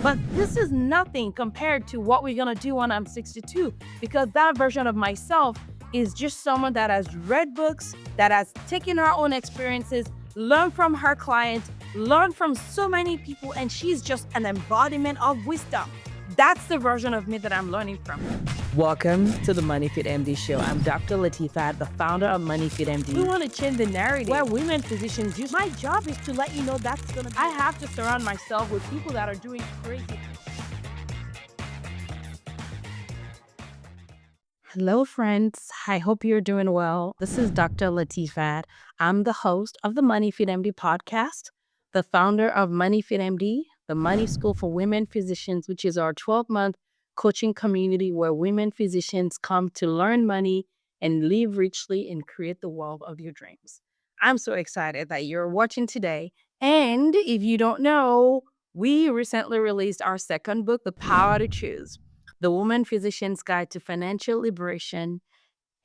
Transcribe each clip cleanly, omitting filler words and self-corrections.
But this is nothing compared to what we're going to do when I'm 62, because that version of myself is just someone that has read books, that has taken her own experiences, learned from her clients, learned from so many people, and she's just an embodiment of wisdom. That's the version of me that I'm learning from. Welcome to the MoneyFitMD show. I'm Dr. Latifat, the founder of MoneyFitMD. We want to change the narrative where women physicians use. My job is to let you know that's going to. I have to surround myself with people that are doing crazy. Hello, friends. I hope you're doing well. This is Dr. Latifat. I'm the host of the MoneyFitMD podcast, the founder of MoneyFitMD, the Money School for Women Physicians, which is our 12-month coaching community where women physicians come to learn money and live richly and create the wealth of your dreams. I'm so excited that you're watching today. And if you don't know, we recently released our second book, The Power to Choose: The Woman Physician's Guide to Financial Liberation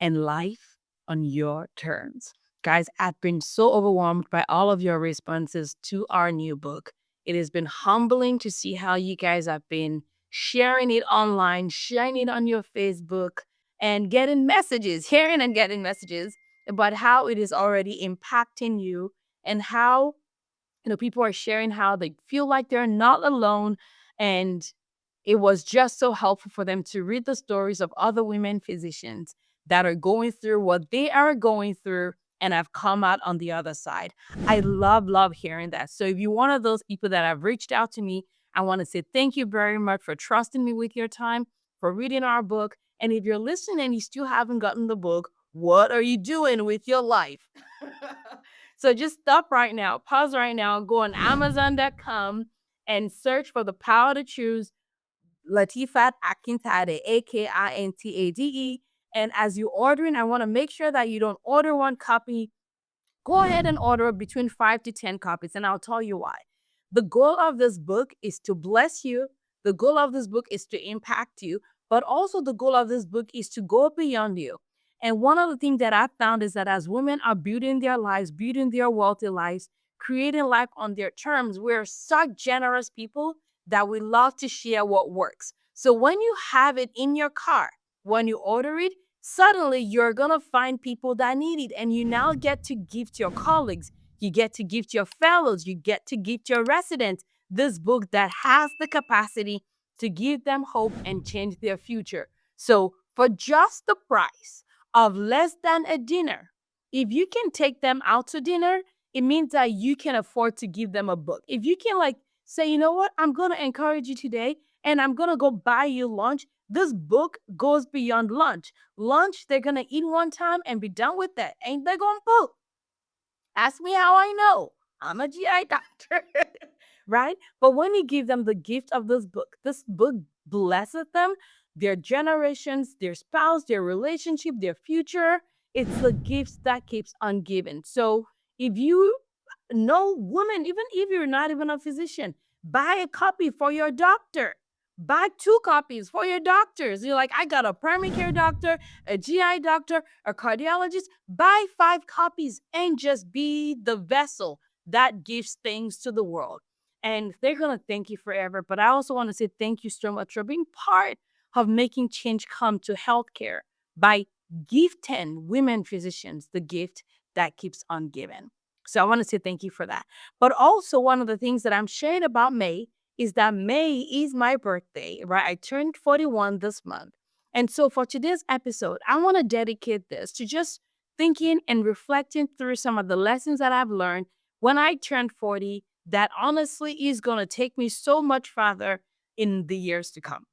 and Life on Your Terms. Guys, I've been so overwhelmed by all of your responses to our new book. It has been humbling to see how you guys have been sharing it online, sharing it on your Facebook, and getting messages, hearing and getting messages about how it is already impacting you, and how people are sharing how they feel like they're not alone. And it was just so helpful for them to read the stories of other women physicians that are going through what they are going through and have come out on the other side. I love hearing that. So if you're one of those people that have reached out to me, I want to say thank you very much for trusting me with your time, for reading our book. And if you're listening and you still haven't gotten the book, what are you doing with your life? So just stop right now, pause right now, go on Amazon.com and search for The Power to Choose, Latifat Akintade, Akintade. And as you're ordering, I want to make sure that you don't order one copy. Go ahead and order between 5 to 10 copies, and I'll tell you why. The goal of this book is to bless you. The goal of this book is to impact you, but also the goal of this book is to go beyond you. And one of the things that I've found is that as women are building their lives, building their wealthy lives, creating life on their terms, we're such generous people that we love to share what works. So when you have it in your car, when you order it, suddenly you're going to find people that need it. And you now get to give to your colleagues. You get to give to your fellows. You get to give to your residents this book that has the capacity to give them hope and change their future. So for just the price of less than a dinner, if you can take them out to dinner, it means that you can afford to give them a book. If you can say, you know what, I'm going to encourage you today and I'm going to go buy you lunch. This book goes beyond lunch. Lunch, they're going to eat one time and be done with that. Ain't they going to poop? Ask me how I know. I'm a GI doctor, right? But when you give them the gift of this book blesses them, their generations, their spouse, their relationship, their future. It's the gifts that keeps on giving. So if you know women, even if you're not even a physician, buy a copy for your doctor. Buy 2 copies for your doctors. You're like, I got a primary care doctor, a GI doctor, a cardiologist. Buy 5 copies and just be the vessel that gives things to the world. And they're going to thank you forever. But I also want to say thank you so much for being part of making change come to healthcare by gifting women physicians the gift that keeps on giving. So I want to say thank you for that. But also, one of the things that I'm sharing about May is that May is my birthday, right? I turned 41 this month. And so for today's episode, I want to dedicate this to just thinking and reflecting through some of the lessons that I've learned when I turned 40 that honestly is going to take me so much farther in the years to come.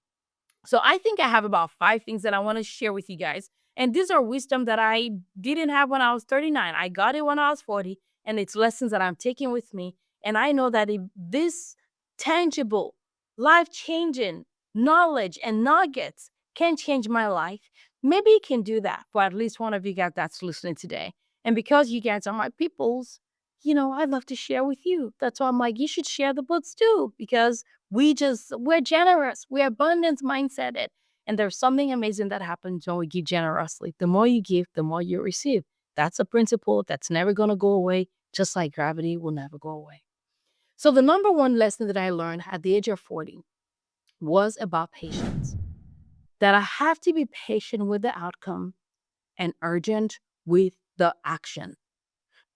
So I think I have about 5 things that I want to share with you guys. And these are wisdom that I didn't have when I was 39. I got it when I was 40, and it's lessons that I'm taking with me. And I know that if this tangible, life-changing knowledge and nuggets can change my life, maybe it can do that for at least one of you guys that's listening today. And because you guys are my peoples, I'd love to share with you. That's why I'm like, you should share the books too, because we're generous, we're abundance mindseted. And there's something amazing that happens when we give generously. The more you give, the more you receive. That's a principle that's never going to go away, just like gravity will never go away. So the number one lesson that I learned at the age of 40 was about patience. That I have to be patient with the outcome and urgent with the action.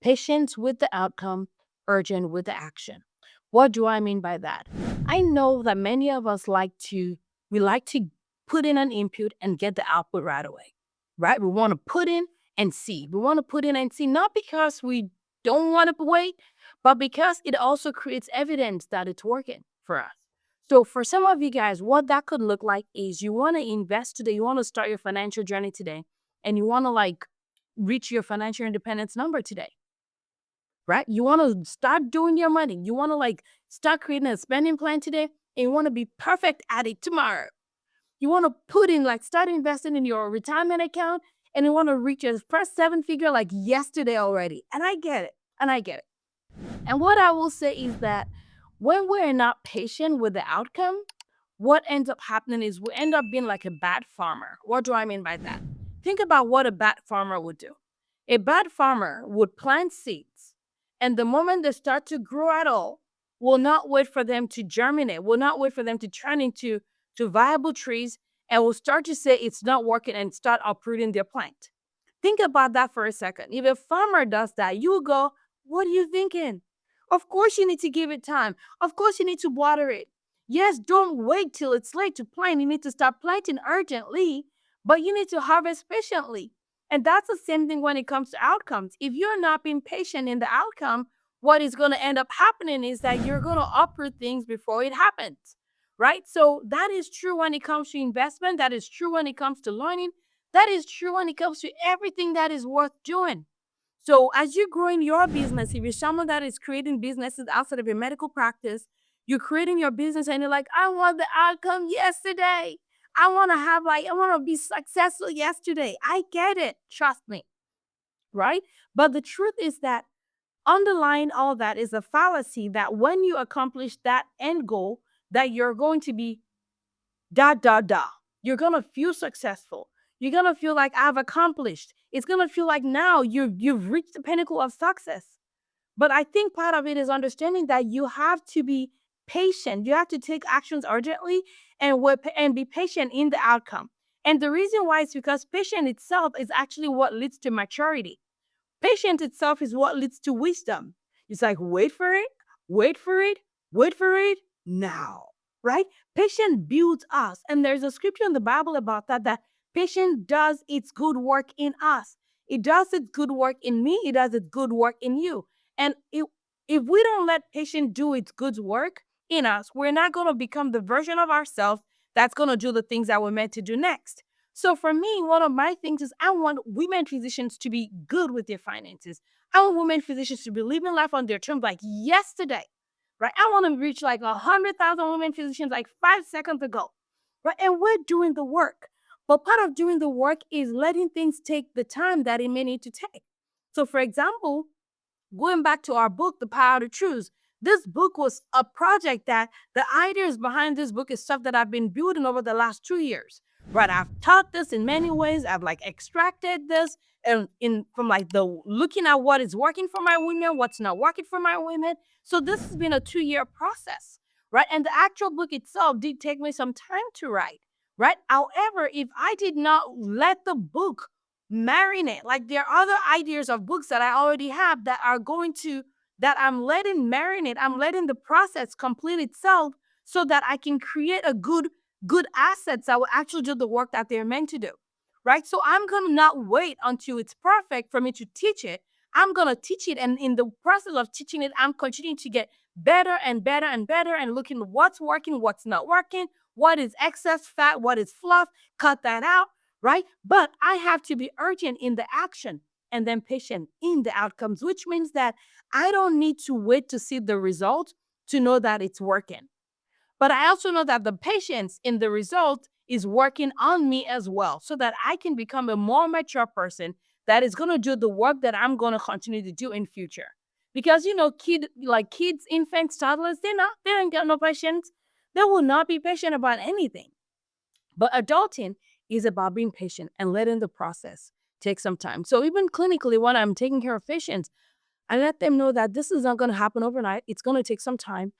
Patience with the outcome, urgent with the action. What do I mean by that? I know that many of us we like to put in an input and get the output right away, right? We want to put in and see. We want to put in and see, not because we don't want to wait, but because it also creates evidence that it's working for us. So for some of you guys, what that could look like is you want to invest today, you want to start your financial journey today, and you want to reach your financial independence number today, right? You want to start doing your money. You want to start creating a spending plan today, and you want to be perfect at it tomorrow. You want to put in start investing in your retirement account, and you want to reach your first seven figure yesterday already. And I get it. And I get it. And what I will say is that when we're not patient with the outcome, what ends up happening is we end up being like a bad farmer. What do I mean by that? Think about what a bad farmer would do. A bad farmer would plant seeds, and the moment they start to grow at all, will not wait for them to germinate, will not wait for them to turn into viable trees, and will start to say it's not working and start uprooting their plant. Think about that for a second. If a farmer does that, you will go, what are you thinking? Of course you need to give it time. Of course you need to water it. Yes, don't wait till it's late to plant. You need to start planting urgently, but you need to harvest patiently. And that's the same thing when it comes to outcomes. If you're not being patient in the outcome, what is going to end up happening is that you're going to uproot things before it happens, right? So that is true when it comes to investment. That is true when it comes to learning. That is true when it comes to everything that is worth doing. So as you're growing your business, if you're someone that is creating businesses outside of your medical practice, you're creating your business and you're like, I want the outcome yesterday. I want to be successful yesterday. I get it. Trust me. Right? But the truth is that underlying all that is a fallacy that when you accomplish that end goal, that you're going to be da da da. You're gonna feel successful. You're gonna feel like I've accomplished. It's gonna feel like now you've reached the pinnacle of success. But I think part of it is understanding that you have to be patient. You have to take actions urgently and be patient in the outcome. And the reason why is because patience itself is actually what leads to maturity. Patience itself is what leads to wisdom. It's like, wait for it, wait for it, wait for it now, right? Patience builds us. And there's a scripture in the Bible about that patience does its good work in us. It does its good work in me. It does its good work in you. And if we don't let patience do its good work in us, we're not going to become the version of ourselves that's going to do the things that we're meant to do next. So for me, one of my things is I want women physicians to be good with their finances. I want women physicians to be living life on their terms like yesterday, right? I want to reach 100,000 women physicians 5 seconds ago, right? And we're doing the work. But part of doing the work is letting things take the time that it may need to take. So for example, going back to our book, The Power to Choose, this book was a project that the ideas behind this book is stuff that I've been building over the last 2 years. Right, I've taught this in many ways. I've extracted this and in from the looking at what is working for my women, what's not working for my women. So this has been a 2 year process, right? And the actual book itself did take me some time to write, right? However, if I did not let the book marinate, there are other ideas of books that I already have that I'm letting marinate. I'm letting the process complete itself so that I can create a good assets that will actually do the work that they're meant to do, right? So I'm going to not wait until it's perfect for me to teach it. I'm going to teach it. And in the process of teaching it, I'm continuing to get better and better and better and looking what's working, what's not working, what is excess fat, what is fluff, cut that out, right? But I have to be urgent in the action and then patient in the outcomes, which means that I don't need to wait to see the result to know that it's working. But I also know that the patience in the result is working on me as well so that I can become a more mature person that is going to do the work that I'm going to continue to do in future. Because, kids, infants, toddlers, they don't get no patience. They will not be patient about anything. But adulting is about being patient and letting the process take some time. So even clinically, when I'm taking care of patients, I let them know that this is not going to happen overnight. It's going to take some time.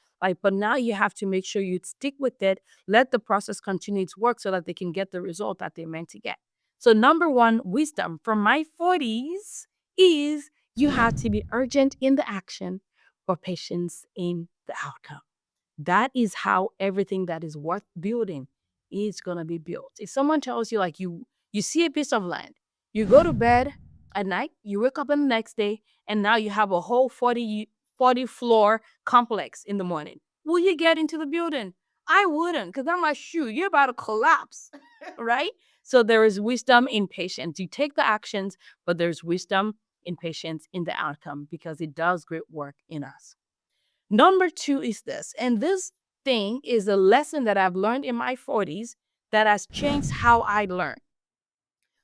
But now you have to make sure you stick with it. Let the process continue to work so that they can get the result that they're meant to get. So number one, wisdom from my 40s is you have to be urgent in the action for patience in the outcome. That is how everything that is worth building is going to be built. If someone tells you, like, you see a piece of land, you go to bed at night, you wake up in the next day, and now you have a whole 40 floor complex in the morning. Will you get into the building? I wouldn't, because I'm like, shoot, you're about to collapse, right? So there is wisdom in patience. You take the actions, but there's wisdom in patience in the outcome because it does great work in us. Number two is this, and this thing is a lesson that I've learned in my 40s that has changed how I learn.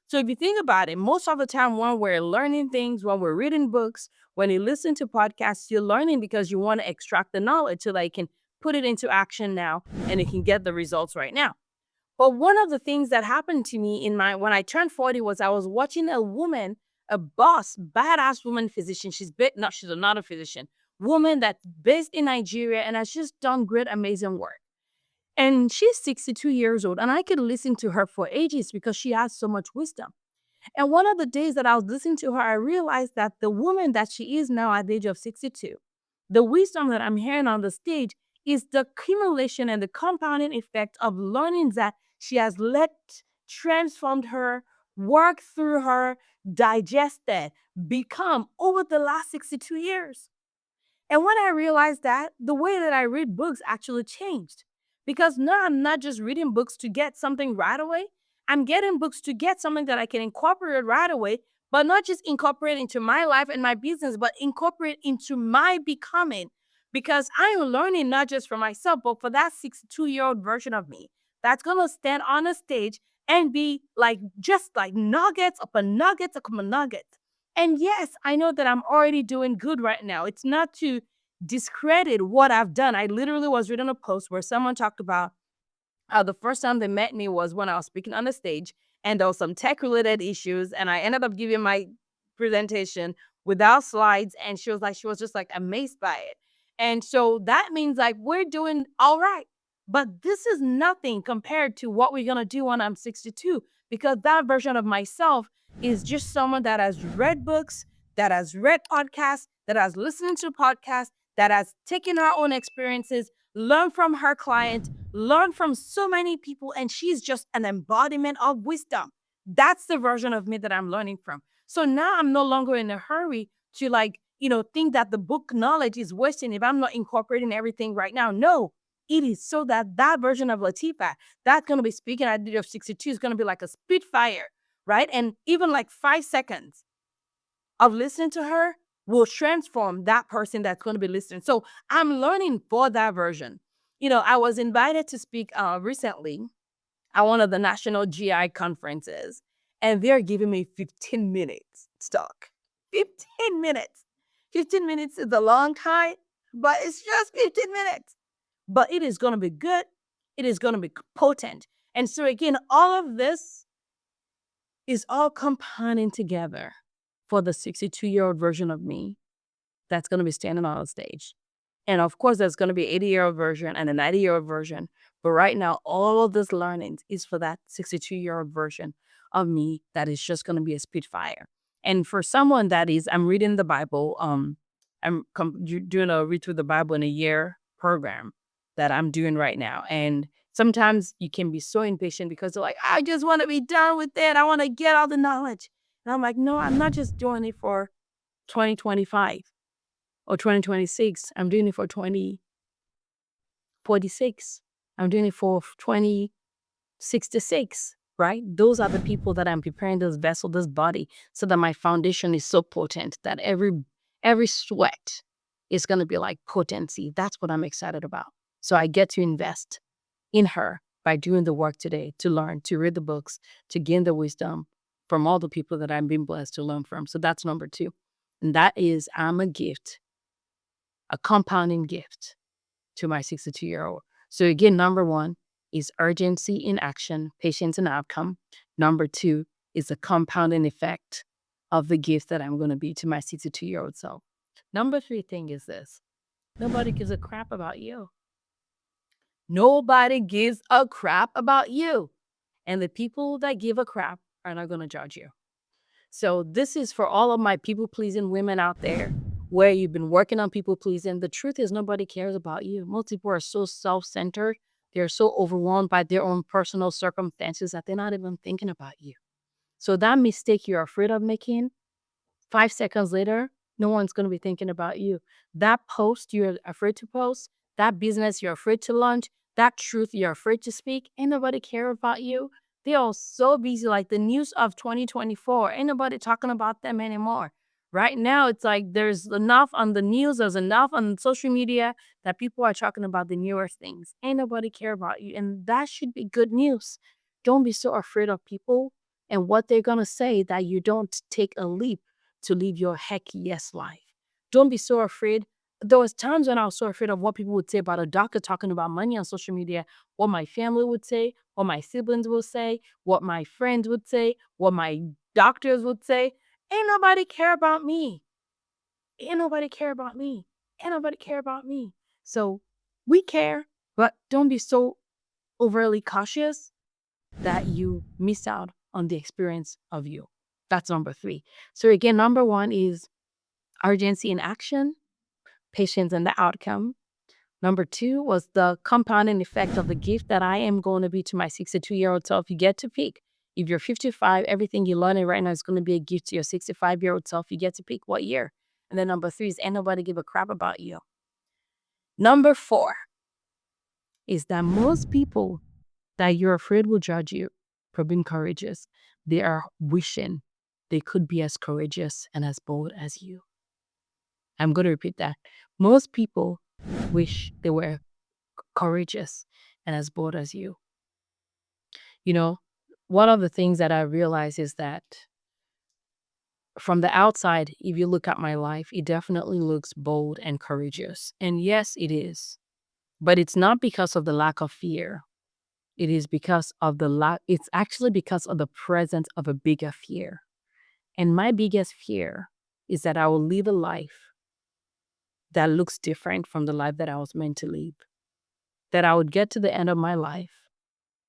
So if you think about it, most of the time when we're learning things, when we're reading books, when you listen to podcasts, you're learning because you want to extract the knowledge so that you can put it into action now and you can get the results right now. But one of the things that happened to me when I turned 40 was I was watching a woman, a boss, badass woman physician. She's not a physician, woman that's based in Nigeria and has just done great, amazing work. And she's 62 years old, and I could listen to her for ages because she has so much wisdom. And one of the days that I was listening to her, I realized that the woman that she is now at the age of 62, the wisdom that I'm hearing on the stage is the accumulation and the compounding effect of learnings that she has let transformed her, work through her, digested, become over the last 62 years. And when I realized that, the way that I read books actually changed. Because now I'm not just reading books to get something right away. I'm getting books to get something that I can incorporate right away, but not just incorporate into my life and my business, but incorporate into my becoming. Because I am learning not just for myself, but for that 62-year-old version of me that's going to stand on a stage and be like, just like nuggets upon nuggets upon nuggets. And yes, I know that I'm already doing good right now. It's not to discredit what I've done. I literally was reading a post where someone talked about how the first time they met me was when I was speaking on the stage and there was some tech related issues. And I ended up giving my presentation without slides. And she was just like amazed by it. And so that means like we're doing all right. But this is nothing compared to what we're going to do when I'm 62, because that version of myself is just someone that has read books, that has read podcasts, that has listened to podcasts, that has taken her own experiences, learned from her clients, learned from so many people, and she's just an embodiment of wisdom. That's the version of me that I'm learning from. So now I'm no longer in a hurry to think that the book knowledge is wasting if I'm not incorporating everything right now. No, it is so that version of Latifat that's going to be speaking at the age of 62 is going to be like a spitfire, right? And even like 5 seconds of listening to her will transform that person that's going to be listening. So I'm learning for that version. I was invited to speak recently at one of the national GI conferences, and they're giving me 15 minutes to talk. 15 minutes. 15 minutes is a long time, but it's just 15 minutes. But it is going to be good. It is going to be potent. And so again, all of this is all compounding together for the 62-year-old version of me that's going to be standing on a stage. And of course, there's going to be 80-year-old version and a 90-year-old version. But right now, all of this learning is for that 62-year-old version of me that is just going to be a spitfire. And for someone I'm reading the Bible. Doing a read through the Bible in a year program that I'm doing right now. And sometimes you can be so impatient because they're like, I just want to be done with it. I want to get all the knowledge. And I'm like, no, I'm not just doing it for 2025 or 2026. I'm doing it for 2046. I'm doing it for 2066, right? Those are the people that I'm preparing this vessel, this body, so that my foundation is so potent that every sweat is going to be like potency. That's what I'm excited about. So I get to invest in her by doing the work today to learn, to read the books, to gain the wisdom from all the people that I'm being blessed to learn from. So that's number two. And that is I'm a gift, a compounding gift to my 62-year-old. So again, number one is urgency in action, patience in outcome. Number two is the compounding effect of the gift that I'm going to be to my 62-year-old self. Number three thing is this. Nobody gives a crap about you. Nobody gives a crap about you. And the people that give a crap are not going to judge you. So this is for all of my people-pleasing women out there where you've been working on people-pleasing. The truth is nobody cares about you. Most people are so self-centered. They're so overwhelmed by their own personal circumstances that they're not even thinking about you. So that mistake you're afraid of making, 5 seconds later, no one's going to be thinking about you. That post you're afraid to post, that business you're afraid to launch, that truth you're afraid to speak, ain't nobody care about you. They are so busy, like the news of 2024. Ain't nobody talking about them anymore. Right now, it's like there's enough on the news, there's enough on social media that people are talking about the newer things. Ain't nobody care about you. And that should be good news. Don't be so afraid of people and what they're going to say that you don't take a leap to live your heck yes life. Don't be so afraid. There was times when I was so afraid of what people would say about a doctor talking about money on social media, what my family would say, what my siblings would say, what my friends would say, what my doctors would say. Ain't nobody care about me. Ain't nobody care about me. Ain't nobody care about me. So we care, but don't be so overly cautious that you miss out on the experience of you. That's number three. So again, number one is urgency in action, patience in the outcome. Number two was the compounding effect of the gift that I am going to be to my 62-year-old self. You get to pick. If you're 55, everything you're learning right now is going to be a gift to your 65-year-old self. You get to pick what year. And then number three is ain't nobody give a crap about you. Number four is that most people that you're afraid will judge you for being courageous, they are wishing they could be as courageous and as bold as you. I'm going to repeat that. Most people wish they were courageous and as bold as you. You know, one of the things that I realize is that from the outside, if you look at my life, it definitely looks bold and courageous. And yes, it is. But it's not because of the lack of fear. It is because of it's actually because of the presence of a bigger fear. And my biggest fear is that I will live a life that looks different from the life that I was meant to live. That I would get to the end of my life.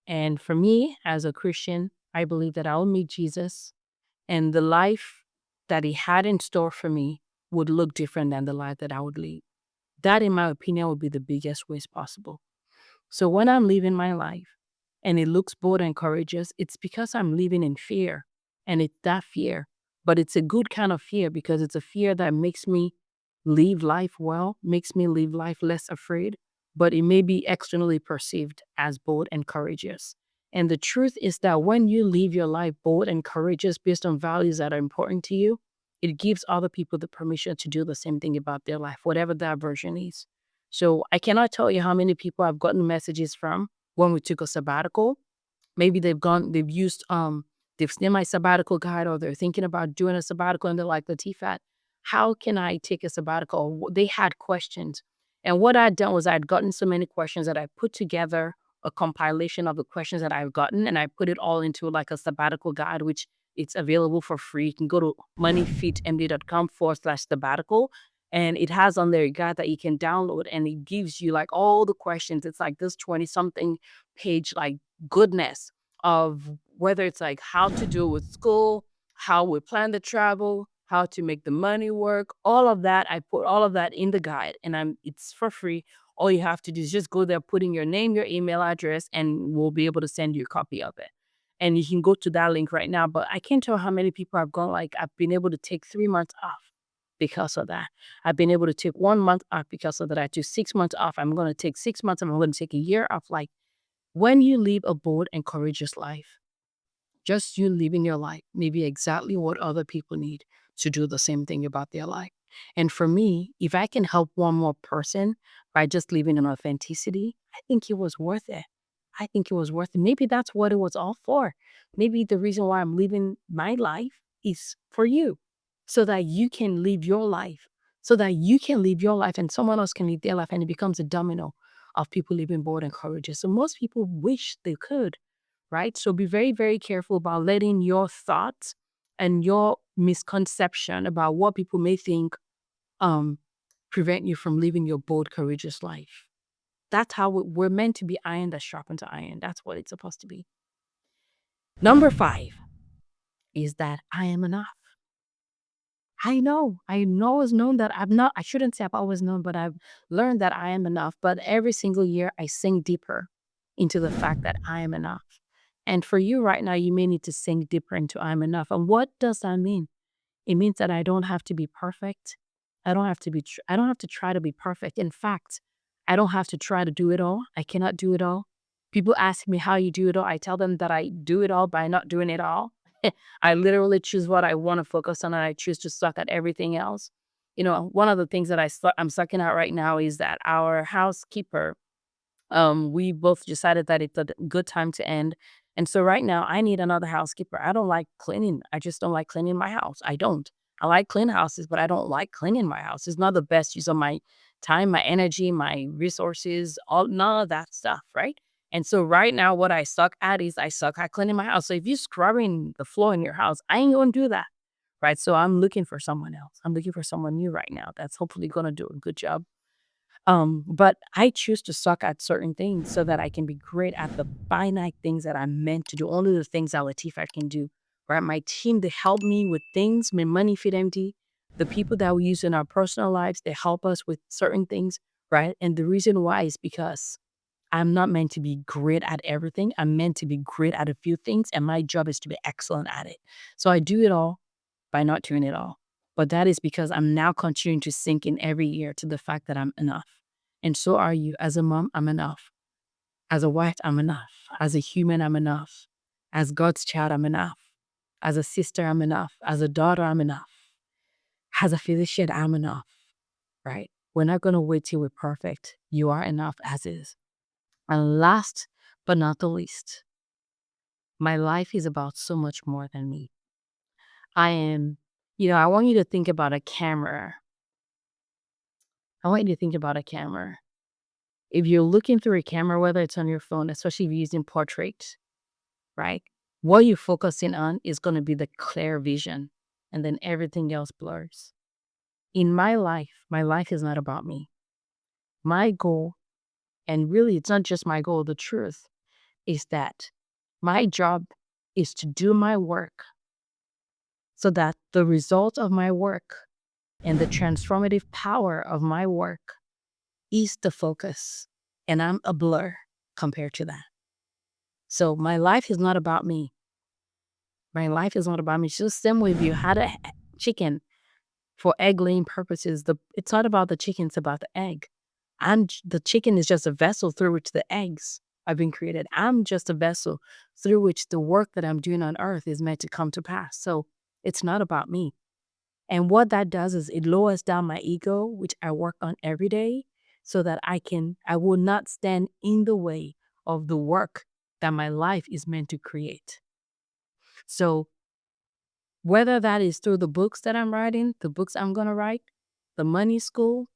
And for me, as a Christian, I believe that I will meet Jesus and the life that he had in store for me would look different than the life that I would live. That, in my opinion, would be the biggest waste possible. So when I'm living my life and it looks bold and courageous, it's because I'm living in fear. And it's that fear. But it's a good kind of fear because it's a fear that makes me live life well, makes me live life less afraid, but it may be externally perceived as bold and courageous. And the truth is that when you live your life bold and courageous based on values that are important to you, it gives other people the permission to do the same thing about their life, whatever that version is. So I cannot tell you how many people I've gotten messages from when we took a sabbatical. Maybe they've seen my sabbatical guide or they're thinking about doing a sabbatical and they're like, Latifat, how can I take a sabbatical? They had questions. And what I'd done was I'd gotten so many questions that I put together a compilation of the questions that I've gotten and I put it all into like a sabbatical guide, which it's available for free. You can go to moneyfitmd.com/sabbatical and it has on there a guide that you can download and it gives you like all the questions. It's like this 20 something page, like goodness of whether it's like how to do with school, how we plan the travel, how to make the money work, all of that. I put all of that in the guide and it's for free. All you have to do is just go there, put in your name, your email address, and we'll be able to send you a copy of it. And you can go to that link right now. But I can't tell how many people have gone, like, I've been able to take 3 months off because of that. I've been able to take 1 month off because of that. I took 6 months off. I'm going to take 6 months. I'm going to take a year off. Like, when you live a bold and courageous life, just you living your life may be exactly what other people need to do the same thing about their life. And for me, if I can help one more person by just living in authenticity, I think it was worth it. I think it was worth it. Maybe that's what it was all for. Maybe the reason why I'm living my life is for you, so that you can live your life, so that you can live your life and someone else can live their life and it becomes a domino of people living bold and courageous. So most people wish they could, right? So be very, very careful about letting your thoughts and your misconception about what people may think um, prevent you from living your bold, courageous life. That's how we're meant to be, iron that sharpens iron. That's what it's supposed to be. Number 5 is that I am enough. I always known that I shouldn't say I've always known, but I've learned that I am enough. But every single year I sink deeper into the fact that I am enough. And for you right now, you may need to sink deeper into I'm enough. And what does that mean? It means that I don't have to be perfect. I don't have to try to be perfect. In fact, I don't have to try to do it all. I cannot do it all. People ask me how you do it all. I tell them that I do it all by not doing it all. I literally choose what I want to focus on, and I choose to suck at everything else. One of the things that I'm sucking at right now is that our housekeeper, we both decided that it's a good time to end. And so right now I need another housekeeper. I don't like cleaning. I just don't like cleaning my house. I don't. I like clean houses, but I don't like cleaning my house. It's not the best use of my time, my energy, my resources, all none of that stuff, right? And so right now what I suck at is I suck at cleaning my house. So if you're scrubbing the floor in your house, I ain't gonna do that. Right. So I'm looking for someone else. I'm looking for someone new right now that's hopefully gonna do a good job. But I choose to suck at certain things so that I can be great at the finite things that I'm meant to do, only the things that Latifat can do, right? My team, they help me with things, my MoneyFitMD, the people that we use in our personal lives, they help us with certain things, right? And the reason why is because I'm not meant to be great at everything. I'm meant to be great at a few things, and my job is to be excellent at it. So I do it all by not doing it all. But that is because I'm now continuing to sink in every year to the fact that I'm enough. And so are you. As a mom, I'm enough. As a wife, I'm enough. As a human, I'm enough. As God's child, I'm enough. As a sister, I'm enough. As a daughter, I'm enough. As a physician, I'm enough. Right? We're not going to wait till we're perfect. You are enough as is. And last but not the least, my life is about so much more than me. I want you to think about a camera. I want you to think about a camera. If you're looking through a camera, whether it's on your phone, especially if you're using portrait, right? What you're focusing on is going to be the clear vision, and then everything else blurs. In my life is not about me. My goal, and really it's not just my goal, the truth is that my job is to do my work so that the result of my work and the transformative power of my work is the focus. And I'm a blur compared to that. So my life is not about me. My life is not about me. It's just the same way if you had a chicken for egg laying purposes, it's not about the chicken, it's about the egg. The chicken is just a vessel through which the eggs have been created. I'm just a vessel through which the work that I'm doing on earth is meant to come to pass. So it's not about me. And what that does is it lowers down my ego, which I work on every day, so that I will not stand in the way of the work that my life is meant to create. So whether that is through the books that I'm writing, the books I'm going to write, the money school,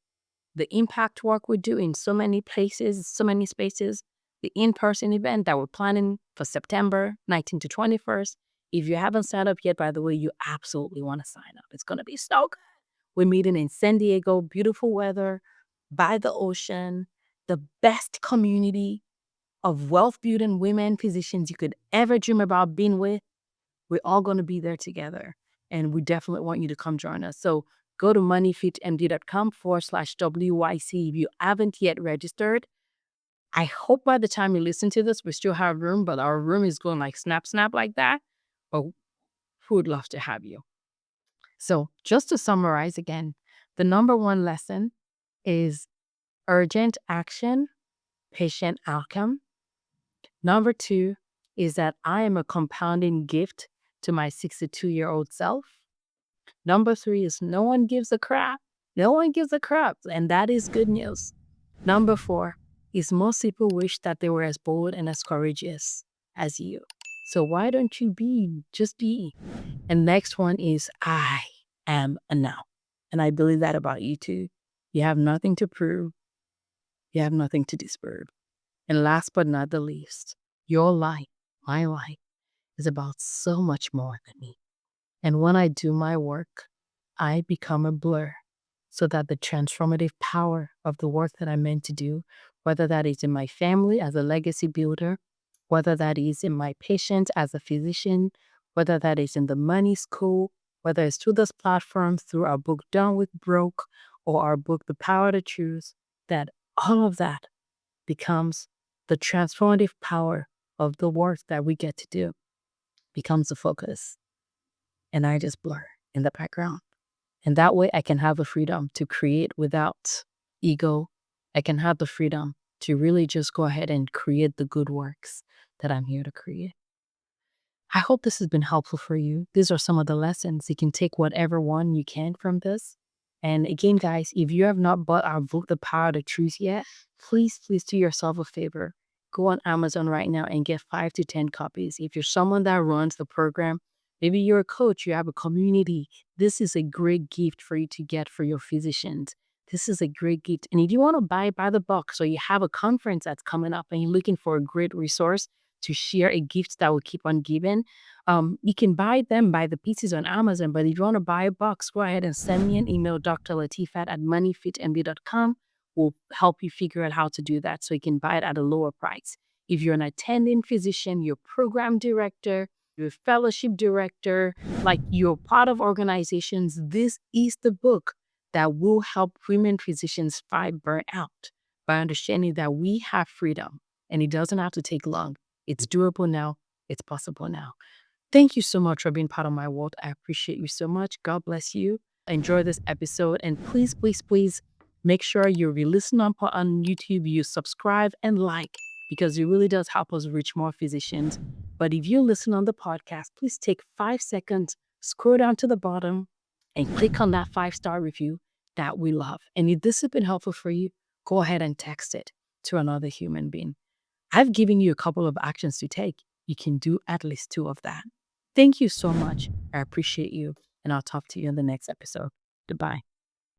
the impact work we do in so many places, so many spaces, the in-person event that we're planning for September 19th to 21st. If you haven't signed up yet, by the way, you absolutely want to sign up. It's going to be so good. We're meeting in San Diego, beautiful weather, by the ocean, the best community of wealth-building women physicians you could ever dream about being with. We're all going to be there together, and we definitely want you to come join us. So go to moneyfitmd.com/WYC if you haven't yet registered. I hope by the time you listen to this, we still have room, but our room is going like snap, snap like that. But we would love to have you. So just to summarize again, the number one lesson is urgent action, patient outcome. Number 2 is that I am a compounding gift to my 62-year-old self. Number 3 is no one gives a crap. No one gives a crap, and that is good news. Number 4 is most people wish that they were as bold and as courageous as you. So why don't you be? Just be. And next one is I am enough. And I believe that about you too. You have nothing to prove. You have nothing to disprove. And last but not the least, your life, my life, is about so much more than me. And when I do my work, I become a blur so that the transformative power of the work that I'm meant to do, whether that is in my family as a legacy builder, whether that is in my patients as a physician, whether that is in the money school, whether it's through this platform, through our book Done with Broke, or our book The Power to Choose, that all of that becomes the transformative power of the work that we get to do, becomes the focus. And I just blur in the background. And that way I can have the freedom to create without ego. I can have the freedom to really just go ahead and create the good works that I'm here to create. I hope this has been helpful for you. These are some of the lessons. You can take whatever one you can from this. And again, guys, if you have not bought our book, The Power to Choose yet, please do yourself a favor. Go on Amazon right now and get 5 to 10 copies. If you're someone that runs the program, maybe you're a coach, you have a community, this is a great gift for you to get for your physicians. This is a great gift. And if you want to buy it by the box, or you have a conference that's coming up and you're looking for a great resource to share a gift that will keep on giving, you can buy them by the pieces on Amazon. But if you want to buy a box, go ahead and send me an email, drlatifat@moneyfitmd.com. We'll help you figure out how to do that so you can buy it at a lower price. If you're an attending physician, you're program director, you're a fellowship director, like you're part of organizations, this is the book that will help women physicians fight burnout by understanding that we have freedom and it doesn't have to take long. It's doable now. It's possible now. Thank you so much for being part of my world. I appreciate you so much. God bless you. Enjoy this episode. And please, make sure you re-listen on YouTube, you subscribe and like, because it really does help us reach more physicians. But if you listen on the podcast, please take 5 seconds, scroll down to the bottom, and click on that 5-star review that we love. And if this has been helpful for you, go ahead and text it to another human being. I've given you a couple of actions to take. You can do at least 2 of that. Thank you so much. I appreciate you. And I'll talk to you in the next episode. Goodbye.